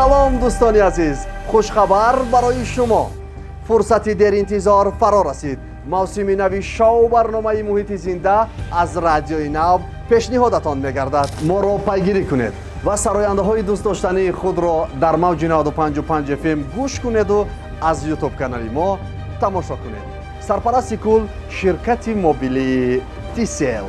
سلام دوستان عزیز، خوشخبر برای شما. فرصتی در انتظار فرا رسید. موسم نوی شو برنامه محیط زنده از رادیوی نو پیشنهادتان میگردد. ما را پیگیری کنید و سراینده های دوست داشتنی خود را در موج 95.5 FM گوش کنید و از یوتیوب کانال ما تماشا کنید. سرپرست کل شرکت موبیلی تیسل.